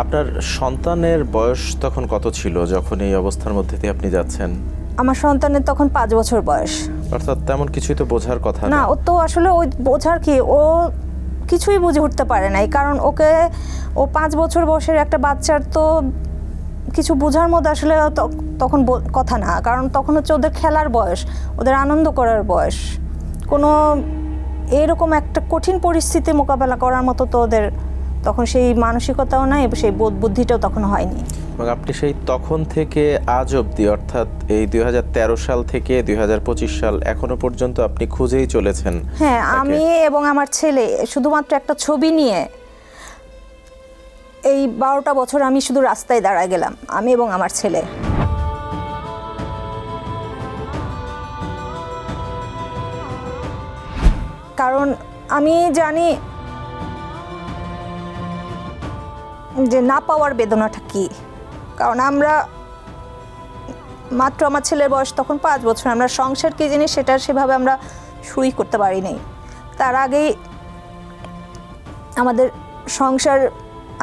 আপনার সন্তানের বয়স তখন কত ছিল যখন এই অবস্থার মধ্যে দিয়ে আপনি যাচ্ছেন? আমার সন্তানের তখন 5 বছর বয়স। অর্থাৎ তেমন কিছুই তো বোঝার কথা না, না। ও তো আসলে ওই বোঝার কি, ও কিছুই বুঝে উঠতে পারে নাই, কারণ ও 5 বছর বয়সের একটা বাচ্চার তো কিছু বোঝার মধ্যে আসলে তখন কথা না, কারণ তখন হচ্ছে ওদের খেলার বয়স, ওদের আনন্দ করার বয়স। কোনো এরকম একটা কঠিন পরিস্থিতি মোকাবেলা করার মতো তো ওদের তখন সেই মানসিকতাও নাই, সেই বোধ বুদ্ধিটাও তখন হয়নি। এবং আপনি সেই তখন থেকে আজ অবধি, অর্থাৎ এই 2013 সাল থেকে 2025 সাল এখনো পর্যন্ত আপনি খুঁজেই চলেছেন। হ্যাঁ, আমি এবং আমার ছেলে শুধুমাত্র একটা ছবি নিয়ে এই 12টা বছর আমি শুধু রাস্তায় দাঁড়ায় গেলাম, আমি এবং আমার ছেলে। কারণ আমি জানি যে না পাওয়ার বেদনাটা কি। কারণ আমরা মাত্র, আমার ছেলের বয়স তখন 5 বছর, আমরা সংসার কি জিনিস সেটা সেভাবে আমরা শুরুই করতে পারিনি। তার আগেই আমাদের সংসার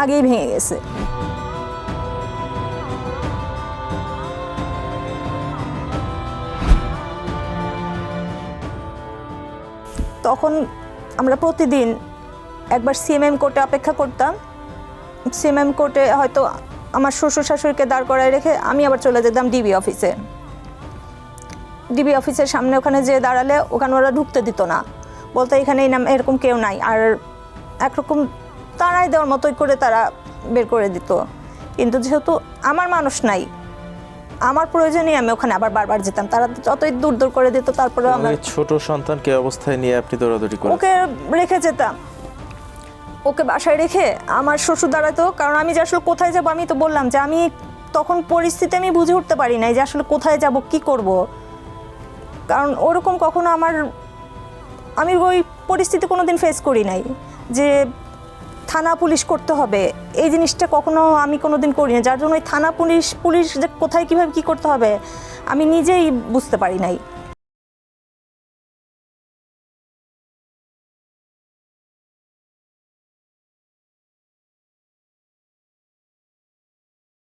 আগেই ভেঙে গেছে। তখন আমরা প্রতিদিন একবার সিএমএম কোর্টে অপেক্ষা করতাম। সিএমএম কোর্টে হয়তো আমার শ্বশুর শাশুড়িকে দাঁড় করায় রেখে আমি আবার চলে যেতাম ডিবি অফিসে। ডিবি অফিসের সামনে ওখানে যেয়ে দাঁড়ালে ওখানে ওরা ঢুকতে দিত না, বলতে এখানে এরকম কেউ নাই, আর একরকম তাড়াই দেওয়ার মতোই করে তারা বের করে দিত। কিন্তু যেহেতু আমার মানুষ নাই, আমার প্রয়োজনেই আমি ওখানে আবার বারবার যেতাম, তারা যতই দূর দূর করে দিত তারপরে আমার ছোট সন্তানকে অবস্থায় নিয়ে আপনি দৌড়াদৌড়ি করেন? ওকে রেখে যেতাম, ওকে বাসায় রেখে আমার শ্বশুর দাঁড়াতো। কারণ আমি যে আসলে কোথায় যাবো, আমি তো বললাম যে আমি তখন পরিস্থিতি আমি বুঝে উঠতে পারি নাই যে আসলে কোথায় যাব, কি করব। কারণ ওরকম কখনো আমি ওই পরিস্থিতি কোনোদিন ফেস করি নাই যে থানা পুলিশ করতে হবে, এই জিনিসটা কখনো আমি কোনোদিন করি না, যার জন্য ওই থানা পুলিশ যে কোথায় কীভাবে কী করতে হবে আমি নিজেই বুঝতে পারি নাই।